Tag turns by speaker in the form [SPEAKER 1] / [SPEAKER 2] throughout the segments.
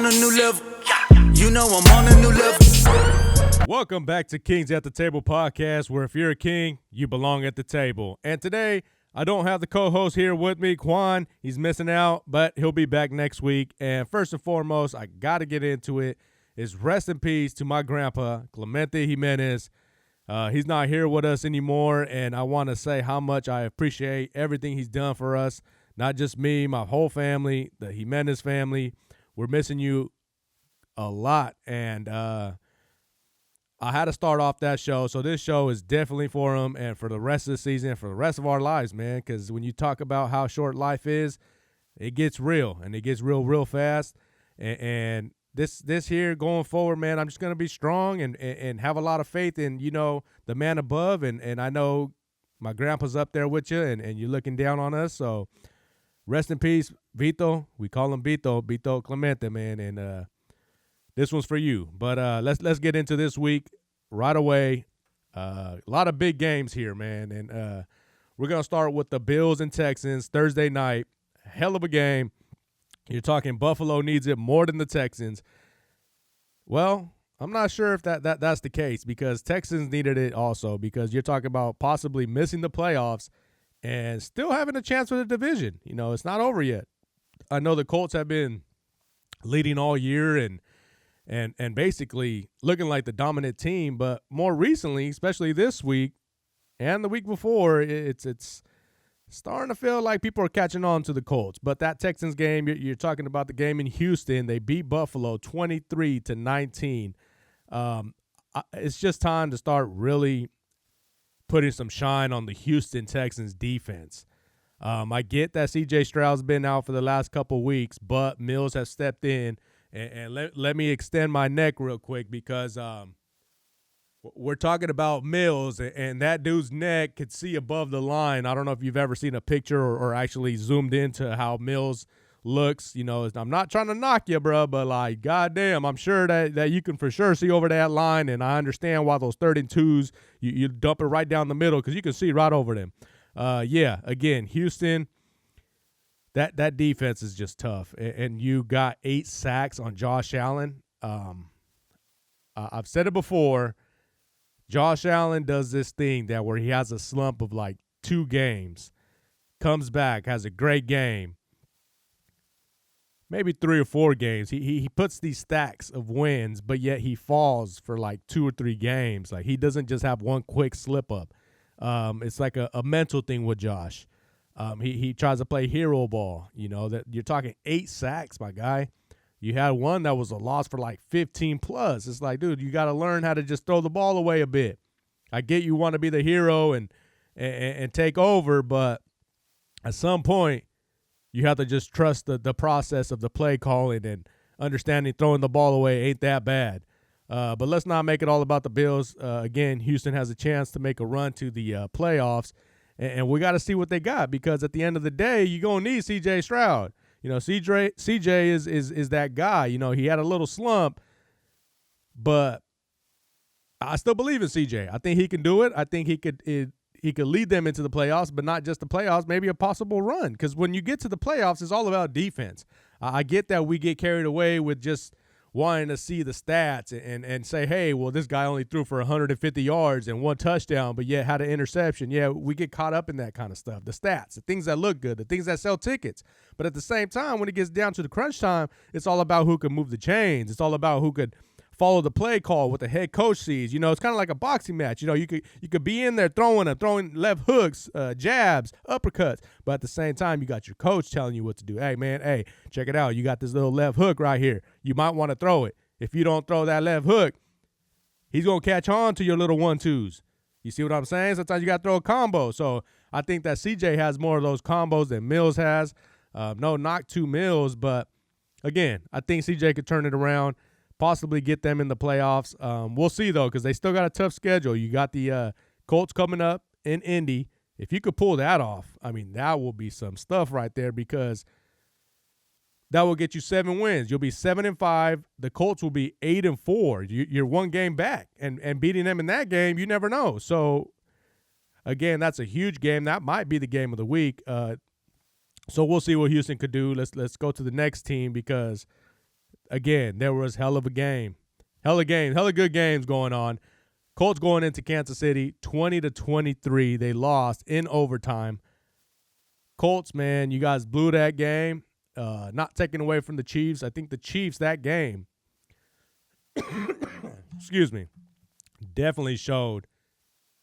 [SPEAKER 1] on a new level. You know I'm on a new level.
[SPEAKER 2] Welcome back to Kings at the Table podcast, where if you're a king, you belong at the table. And today, I don't have the co-host here with me, Quan. He's missing out, but he'll be back next week. And first and foremost, I got to get into it, is rest in peace to my grandpa, Clemente Jimenez. He's not here with us anymore, and I want to say how much I appreciate everything he's done for us, not just me, my whole family, the Jimenez family. We're missing you a lot, and I had to start off that show, so this show is definitely for him and for the rest of the season, for the rest of our lives, man, because when you talk about how short life is, it gets real, and it gets real fast, and this here going forward, man, I'm just going to be strong and have a lot of faith in, you know, the man above, and I know my grandpa's up there with you, and you're looking down on us, so rest in peace, Vito. We call him Vito Clemente, man, and this one's for you. But let's get into this week right away. A lot of big games here, man, and we're going to start with the Bills and Texans Thursday night. Hell of a game. You're talking Buffalo needs it more than the Texans. Well, I'm not sure if that's the case, because Texans needed it also, because you're talking about possibly missing the playoffs and still having a chance for the division. You know, it's not over yet. I know the Colts have been leading all year and basically looking like the dominant team, but more recently, especially this week and the week before, it's starting to feel like people are catching on to the Colts. But that Texans game, you're talking about the game in Houston. They beat Buffalo 23-19. It's just time to start really putting some shine on the Houston Texans defense. I get that C.J. Stroud's been out for the last couple of weeks, but Mills has stepped in. And let me extend my neck real quick, because we're talking about Mills, and that dude's neck could see above the line. I don't know if you've ever seen a picture or actually zoomed into how Mills looks. You know, I'm not trying to knock you, bro, but, like, goddamn, I'm sure that you can for sure see over that line, and I understand why those 3rd and 2s, you dump it right down the middle, because you can see right over them. Yeah, again, Houston, that defense is just tough, and you got 8 sacks on Josh Allen. I've said it before. Josh Allen does this thing that where he has a slump of like 2 games, comes back, has a great game, maybe 3 or 4 games. He puts these stacks of wins, but yet he falls for like 2 or 3 games. Like, he doesn't just have one quick slip up. It's like a mental thing with Josh. He tries to play hero ball. You know, that you're talking 8 sacks, my guy. You had one that was a loss for like 15 plus. It's like, dude, you got to learn how to just throw the ball away a bit. I get you want to be the hero and take over, but at some point you have to just trust the process of the play calling and understanding throwing the ball away ain't that bad. But let's not make it all about the Bills. Again, Houston has a chance to make a run to the playoffs, and we got to see what they got, because at the end of the day, you're going to need C.J. Stroud. You know, CJ is that guy. You know, he had a little slump, but I still believe in CJ. I think he can do it. I think he could lead them into the playoffs, but not just the playoffs, maybe a possible run. Because when you get to the playoffs, it's all about defense. I get that we get carried away with just wanting to see the stats and say, hey, well, this guy only threw for 150 yards and 1 touchdown, but yet had an interception. Yeah, we get caught up in that kind of stuff, the stats, the things that look good, the things that sell tickets. But at the same time, when it gets down to the crunch time, it's all about who can move the chains. It's all about who could follow the play call, what the head coach sees. You know, it's kind of like a boxing match. You know, you could be in there throwing left hooks, jabs, uppercuts, but at the same time, you got your coach telling you what to do. Hey, man, hey, check it out. You got this little left hook right here. You might want to throw it. If you don't throw that left hook, he's going to catch on to your little 1-2s. You see what I'm saying? Sometimes you got to throw a combo. So I think that CJ has more of those combos than Mills has. No knock to Mills, but again, I think CJ could turn it around, possibly get them in the playoffs. We'll see, though, because they still got a tough schedule. You got the Colts coming up in Indy. If you could pull that off, I mean, that will be some stuff right there, because that will get you 7 wins. You'll be 7-5. The Colts will be 8-4. You're 1 game back, and beating them in that game, you never know. So, again, that's a huge game. That might be the game of the week. So we'll see what Houston could do. Let's go to the next team, because again, there was hella good games going on. Colts going into Kansas City 20-23. They lost in overtime. Colts, man, you guys blew that game. Not taken away from the Chiefs. I think the Chiefs that game, excuse me, definitely showed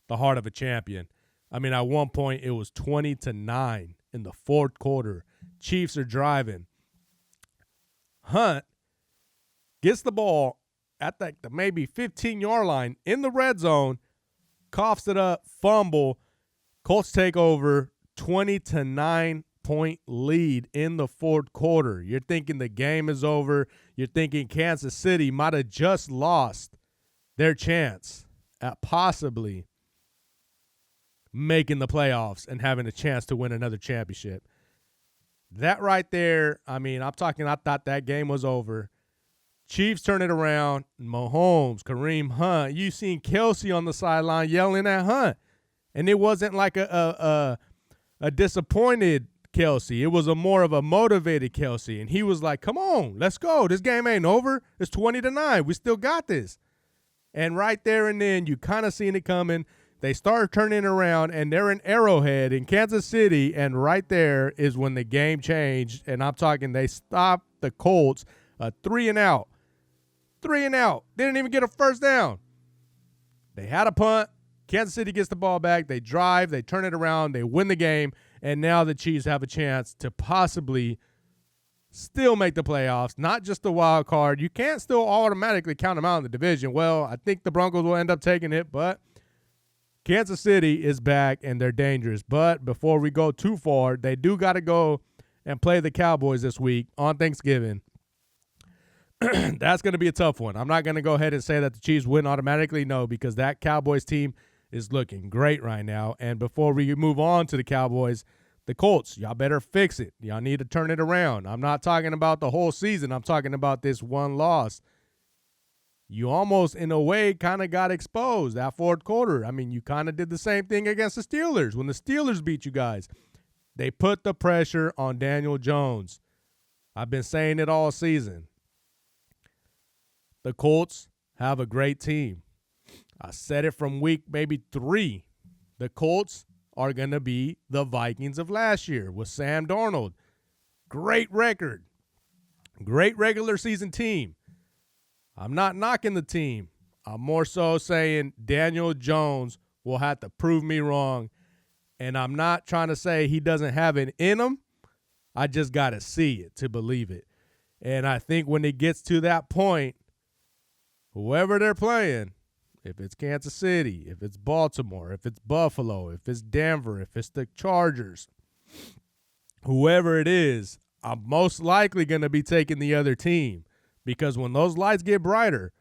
[SPEAKER 2] the heart of a champion. I mean, at one point it was 20-9 in the fourth quarter. Chiefs are driving. Hunt gets the ball at the maybe 15-yard line in the red zone, coughs it up, fumble. Colts take over, 20-9 point lead in the fourth quarter. You're thinking the game is over. You're thinking Kansas City might have just lost their chance at possibly making the playoffs and having a chance to win another championship. That right there, I mean, I thought that game was over. Chiefs turn it around. Mahomes, Kareem Hunt. You seen Kelsey on the sideline yelling at Hunt. And it wasn't like a disappointed Kelsey. It was more of a motivated Kelsey. And he was like, come on, let's go. This game ain't over. It's 20-9. We still got this. And right there and then, you kind of seen it coming. They start turning around, and they're in Arrowhead in Kansas City. And right there is when the game changed. And I'm talking they stopped the Colts, a 3-and-out. 3-and-out. They didn't even get a first down. They had a punt. Kansas City gets the ball back. They drive. They turn it around. They win the game. And now the Chiefs have a chance to possibly still make the playoffs, not just the wild card. You can't still automatically count them out in the division. Well, I think the Broncos will end up taking it, but Kansas City is back, and they're dangerous. But before we go too far, they do got to go and play the Cowboys this week on Thanksgiving. That's going to be a tough one. I'm not going to go ahead and say that the Chiefs win automatically. No, because that Cowboys team is looking great right now. And before we move on to the Cowboys, the Colts, y'all better fix it. Y'all need to turn it around. I'm not talking about the whole season. I'm talking about this one loss. You almost, in a way, kind of got exposed that fourth quarter. I mean, you kind of did the same thing against the Steelers. When the Steelers beat you guys, they put the pressure on Daniel Jones. I've been saying it all season. The Colts have a great team. I said it from week maybe 3. The Colts are going to be the Vikings of last year with Sam Darnold. Great record. Great regular season team. I'm not knocking the team. I'm more so saying Daniel Jones will have to prove me wrong. And I'm not trying to say he doesn't have it in him. I just got to see it to believe it. And I think when it gets to that point, whoever they're playing, if it's Kansas City, if it's Baltimore, if it's Buffalo, if it's Denver, if it's the Chargers, whoever it is, I'm most likely going to be taking the other team. Because when those lights get brighter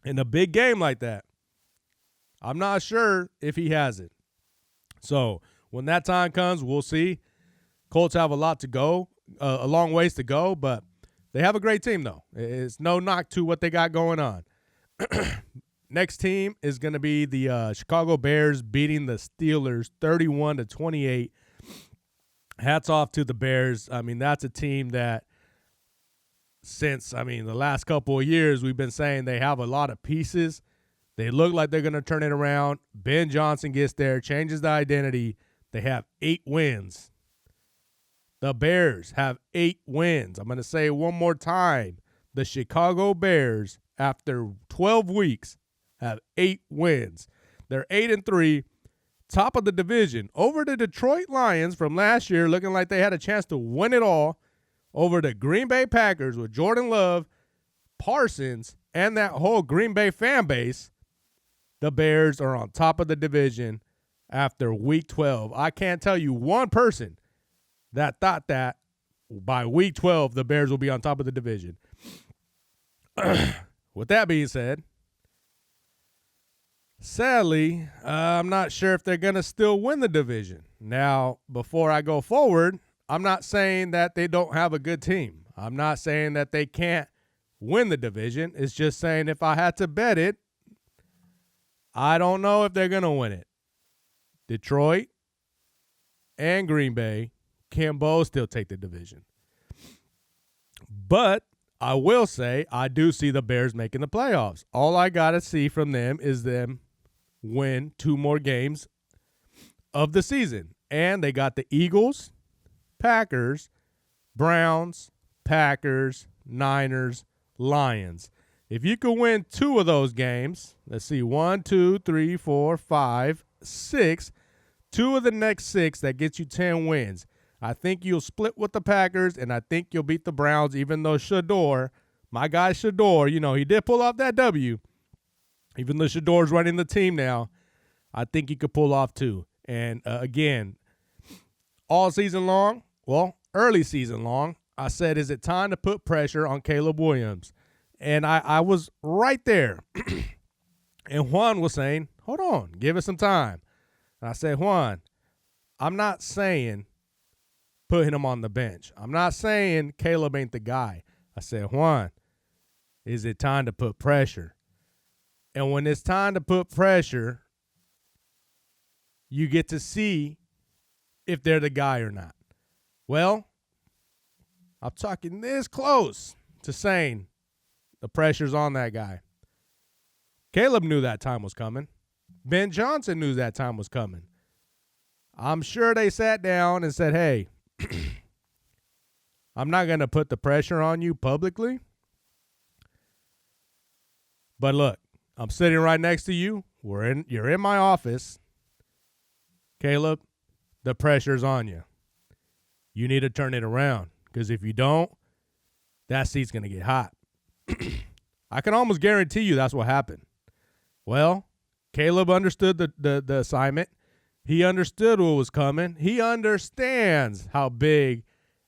[SPEAKER 2] in a big game like that, I'm not sure if he has it. So when that time comes, we'll see. Colts have a long ways to go, but they have a great team, though. It's no knock to what they got going on. Next team is going to be the Chicago Bears beating the Steelers 31-28. Hats off to the Bears. I mean, that's a team that the last couple of years we've been saying they have a lot of pieces. They look like they're going to turn it around. Ben Johnson gets there, changes the identity. They have 8 wins. The Bears have 8 wins. I'm going to say it one more time. The Chicago Bears, after 12 weeks, have 8 wins. They're 8-3, top of the division, over the Detroit Lions from last year, looking like they had a chance to win it all, over the Green Bay Packers with Jordan Love, Parsons, and that whole Green Bay fan base. The Bears are on top of the division after week 12. I can't tell you one person that thought that by week 12 the Bears will be on top of the division. With that being said, sadly, I'm not sure if they're going to still win the division. Now, before I go forward, I'm not saying that they don't have a good team. I'm not saying that they can't win the division. It's just saying if I had to bet it, I don't know if they're going to win it. Detroit and Green Bay can both still take the division. But I will say I do see the Bears making the playoffs. All I got to see from them is them win 2 more games of the season. And they got the Eagles, Packers, Browns, Packers, Niners, Lions. If you could win 2 of those games, let's see, 1, 2, 3, 4, 5, 6, 2 of the next 6, that gets you 10 wins. I think you'll split with the Packers, and I think you'll beat the Browns, even though Sheduer, my guy Sheduer, he did pull off that W. Even though Sheduer's running the team now, I think he could pull off 2. And, again, all season long, early season long, I said, is it time to put pressure on Caleb Williams? And I was right there. And Juan was saying, hold on, give it some time. And I said, Juan, I'm not saying putting him on the bench. I'm not saying Caleb ain't the guy. I said, Juan, is it time to put pressure? And when it's time to put pressure, you get to see if they're the guy or not. Well, I'm talking this close to saying the pressure's on that guy. Caleb knew that time was coming. Ben Johnson knew that time was coming. I'm sure they sat down and said, hey, I'm not going to put the pressure on you publicly. But look, I'm sitting right next to you. You're in my office. Caleb, the pressure's on you. You need to turn it around, because if you don't, that seat's going to get hot. I can almost guarantee you that's what happened. Well, Caleb understood the assignment. He understood what was coming. He understands how big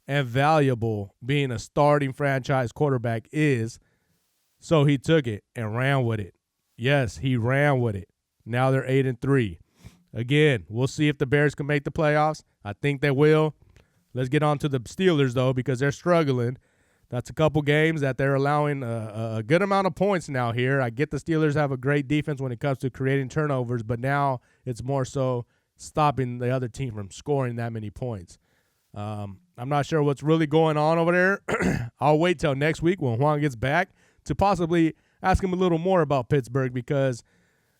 [SPEAKER 2] and valuable being a starting franchise quarterback is. So he took it and ran with it. Yes, he ran with it. Now they're 8-3. Again, we'll see if the Bears can make the playoffs. I think they will. Let's get on to the Steelers, though, because they're struggling. That's a couple games that they're allowing a good amount of points now here. I get the Steelers have a great defense when it comes to creating turnovers, but now it's more so stopping the other team from scoring that many points. I'm not sure what's really going on over there. I'll wait till next week when Juan gets back to possibly ask him a little more about Pittsburgh, because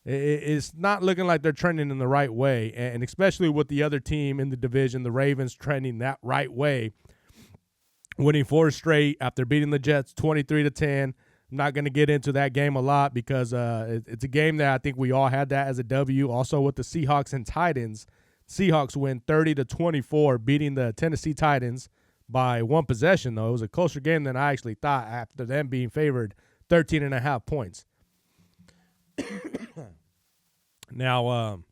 [SPEAKER 2] it's not looking like they're trending in the right way, and especially with the other team in the division, the Ravens, trending that right way, winning 4 straight after beating the Jets 23-10. I'm not going to get into that game a lot because it's a game that I think we all had that as a W. Also with the Seahawks and Titans, Seahawks win 30-24, beating the Tennessee Titans by 1 possession, though. It was a closer game than I actually thought after them being favored 13.5 points. Now,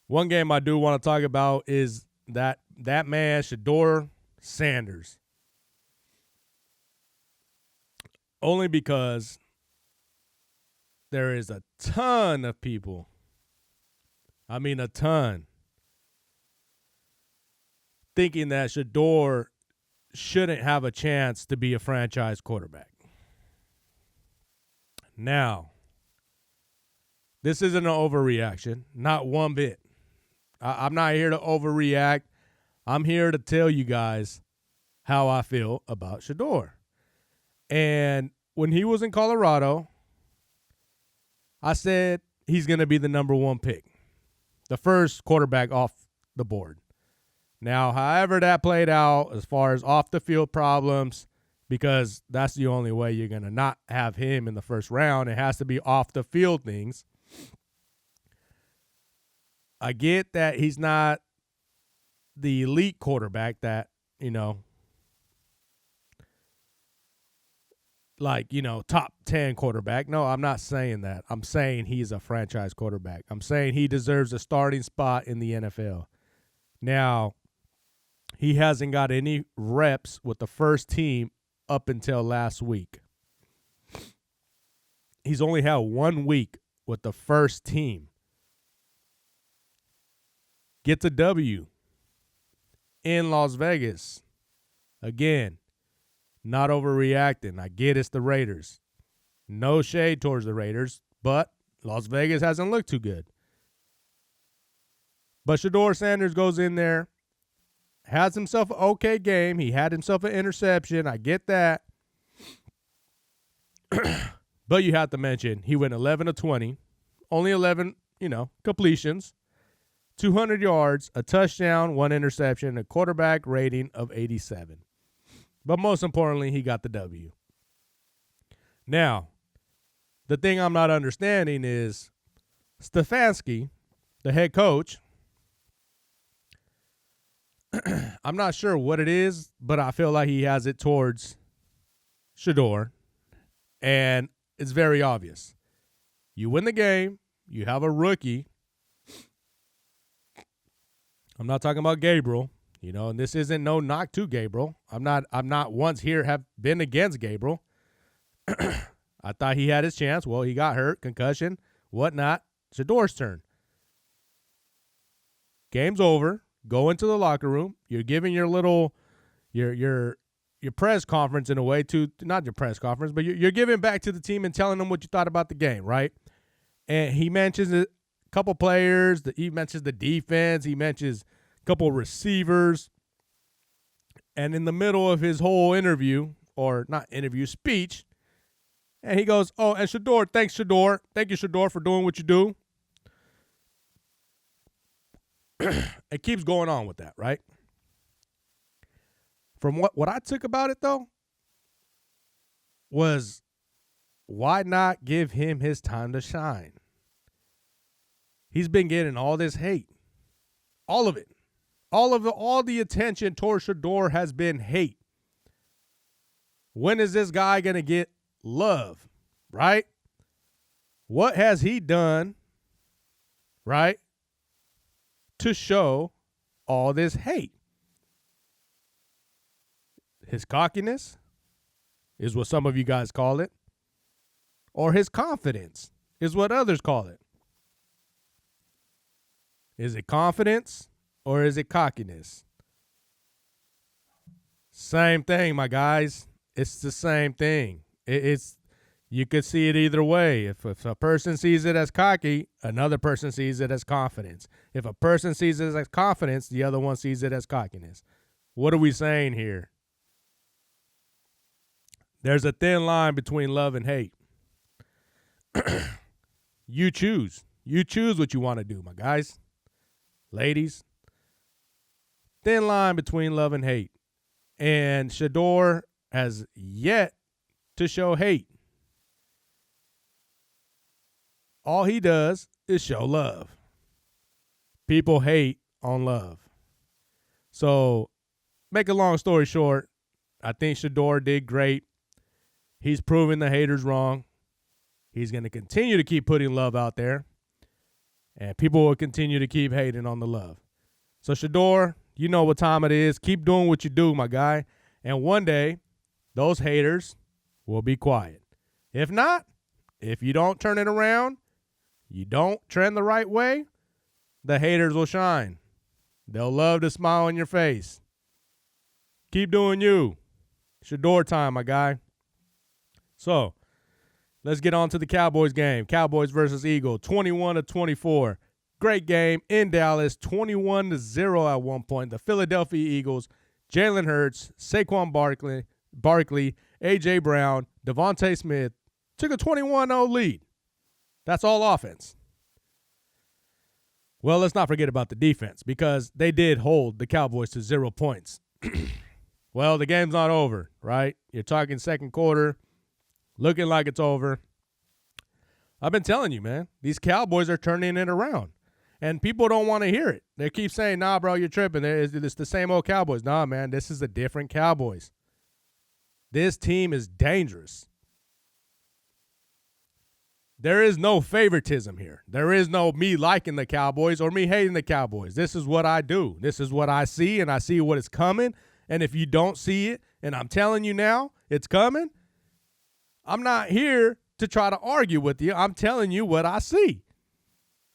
[SPEAKER 2] one game I do want to talk about is that man, Sheduer Sanders. Only because there is a ton of people, I mean a ton, thinking that Sheduer shouldn't have a chance to be a franchise quarterback. Now, this isn't an overreaction, not one bit. I'm not here to overreact. I'm here to tell you guys how I feel about Sheduer. And when he was in Colorado, I said he's going to be the number 1 pick, the first quarterback off the board. Now, however that played out as far as off-the-field problems, because that's the only way you're going to not have him in the first round. It has to be off-the-field things. I get that he's not the elite quarterback that, top 10 quarterback. No, I'm not saying that. I'm saying he's a franchise quarterback. I'm saying he deserves a starting spot in the NFL. Now, he hasn't got any reps with the first team up until last week. He's only had 1 week with the first team. Gets a W in Las Vegas. Again, not overreacting. I get it's the Raiders. No shade towards the Raiders, but Las Vegas hasn't looked too good. But Sheduer Sanders goes in there, has himself an okay game. He had himself an interception. I get that. But you have to mention he went 11 of 20, only 11, completions, 200 yards, a touchdown, 1 interception, a quarterback rating of 87. But most importantly, he got the W. Now, the thing I'm not understanding is Stefanski, the head coach, I'm not sure what it is, but I feel like he has it towards Sheduer, and it's very obvious. You win the game, you have a rookie. I'm not talking about Gabriel, and this isn't no knock to Gabriel. I'm not once here have been against Gabriel. I thought he had his chance. Well, he got hurt, concussion, whatnot. Sheduer's turn. Game's over. Go into the locker room. You're giving your little, your press conference in a way to, not your press conference, but you're giving back to the team and telling them what you thought about the game, right? And he mentions a couple players. He mentions the defense. He mentions a couple receivers. And in the middle of his whole interview, or not interview, speech, and he goes, oh, and Sheduer, thanks, Sheduer. Thank you, Sheduer, for doing what you do. It keeps going on with that, right? From what I took about it, though, was why not give him his time to shine? He's been getting all this hate. All of it. All the attention towards Sheduer has been hate. When is this guy going to get love, right? What has he done, right, to show all this hate? His cockiness is what some of you guys call it, or his confidence is what others call it. Is it confidence or is it cockiness? Same thing, my guys. It's the same thing. It's you could see it either way. If a person sees it as cocky, another person sees it as confidence. If a person sees it as confidence, the other one sees it as cockiness. What are we saying here? There's a thin line between love and hate. You choose. You choose what you want to do, my guys. Ladies. Thin line between love and hate. And Sheduer has yet to show hate. All he does is show love. People hate on love. So, make a long story short, I think Sheduer did great. He's proving the haters wrong. He's going to continue to keep putting love out there. And people will continue to keep hating on the love. So, Sheduer, you know what time it is. Keep doing what you do, my guy. And one day, those haters will be quiet. If not, if you don't turn it around, you don't trend the right way, the haters will shine. They'll love to smile on your face. Keep doing you. Sheduer time, my guy. So, let's get on to the Cowboys game. Cowboys versus Eagles, 21-24. Great game in Dallas, 21-0 at one point. The Philadelphia Eagles, Jalen Hurts, Saquon Barkley, A.J. Brown, Devontae Smith took a 21-0 lead. That's all offense. Well, let's not forget about the defense because they did hold the Cowboys to 0 points. Well, the game's not over, right? You're talking second quarter, looking like it's over. I've been telling you, man, these Cowboys are turning it around. And people don't want to hear it. They keep saying, nah, bro, you're tripping. It's the same old Cowboys. Nah, man, this is a different Cowboys. This team is dangerous. There is no favoritism here. There is no me liking the Cowboys or me hating the Cowboys. This is what I do. This is what I see, and I see what is coming. And if you don't see it, and I'm telling you now, it's coming, I'm not here to try to argue with you. I'm telling you what I see.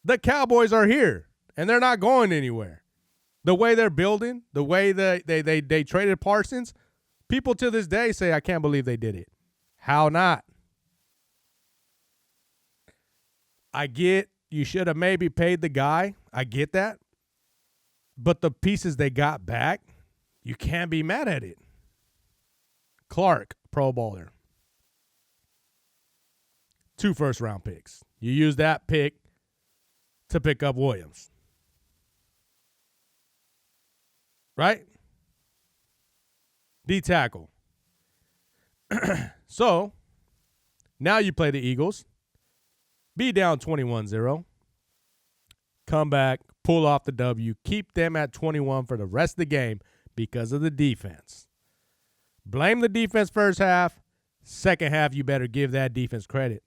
[SPEAKER 2] The Cowboys are here, and they're not going anywhere. The way they're building, the way they traded Parsons, people to this day say, I can't believe they did it. How not? I get you should have maybe paid the guy. I get that. But the pieces they got back You can't be mad at it. Clark, Pro Bowler. 2 first-round picks. You use that pick to pick up Williams. Right? D tackle. So, now you play the Eagles. Be down 21-0. Come back, pull off the W, keep them at 21 for the rest of the game because of the defense. Blame the defense first half. Second half, you better give that defense credit.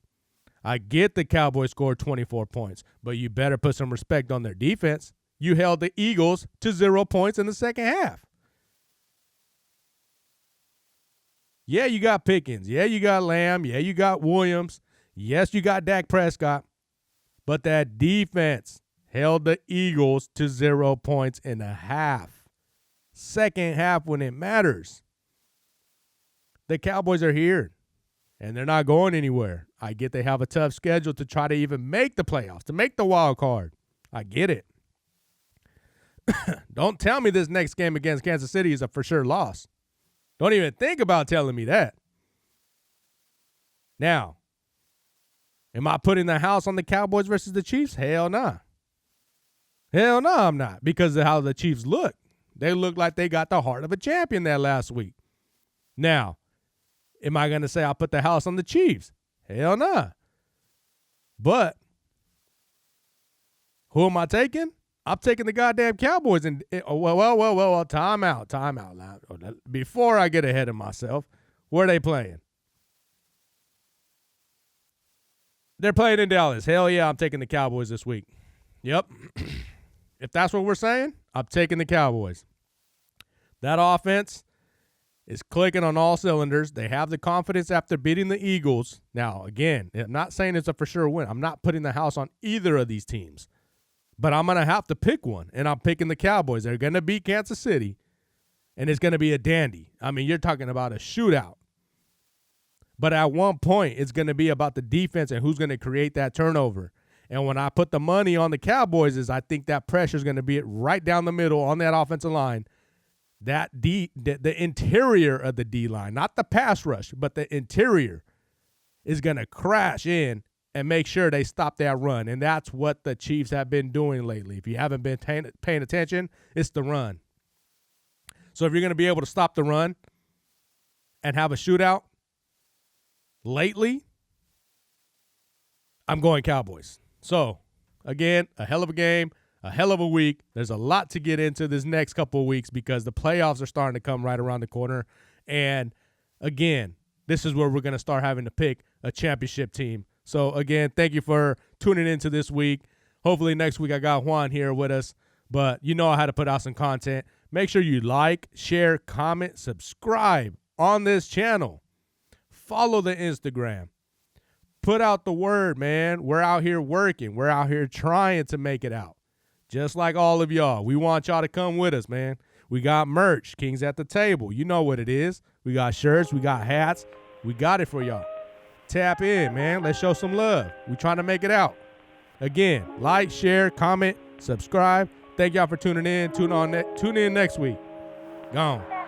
[SPEAKER 2] I get the Cowboys scored 24 points, but you better put some respect on their defense. You held the Eagles to 0 points in the second half. Yeah, you got Pickens. Yeah, you got Lamb. Yeah, you got Williams. Yes, you got Dak Prescott. But that defense held the Eagles to 0 points in a half. Second half when it matters. The Cowboys are here, and they're not going anywhere. I get they have a tough schedule to try to even make the playoffs, to make the wild card. I get it. Don't tell me this next game against Kansas City is a for sure loss. Don't even think about telling me that. Now, am I putting the house on the Cowboys versus the Chiefs? Hell nah. Hell no, I'm not, because of how the Chiefs look. They look like they got the heart of a champion that last week. Now, am I going to say I'll put the house on the Chiefs? Hell nah. But who am I taking? I'm taking the goddamn Cowboys. And well, time out. Before I get ahead of myself, where are they playing? They're playing in Dallas. Hell yeah, I'm taking the Cowboys this week. Yep. If that's what we're saying, I'm taking the Cowboys. That offense is clicking on all cylinders. They have the confidence after beating the Eagles. Now, again, I'm not saying it's a for sure win. I'm not putting the house on either of these teams. But I'm going to have to pick one, and I'm picking the Cowboys. They're going to beat Kansas City, and it's going to be a dandy. I mean, you're talking about a shootout. But at one point, it's going to be about the defense and who's going to create that turnover. And when I put the money on the Cowboys, I think that pressure is going to be right down the middle on that offensive line. The interior of the D-line, not the pass rush, but the interior is going to crash in and make sure they stop that run. And that's what the Chiefs have been doing lately. If you haven't been paying attention, it's the run. So if you're going to be able to stop the run and have a shootout lately, I'm going Cowboys. So, again, a hell of a game, a hell of a week. There's a lot to get into this next couple of weeks because the playoffs are starting to come right around the corner. And, again, this is where we're going to start having to pick a championship team. So, again, thank you for tuning into this week. Hopefully next week I got Juan here with us. But you know how to put out some content. Make sure you like, share, comment, subscribe on this channel. Follow the Instagram. Put out the word, man. We're out here working. We're out here trying to make it out. Just like all of y'all. We want y'all to come with us, man. We got merch, Kings at the Table. You know what it is. We got shirts. We got hats. We got it for y'all. Tap in, man. Let's show some love. We trying to make it out. Again, like, share, comment, subscribe. Thank y'all for tuning in. Tune in next week. Gone.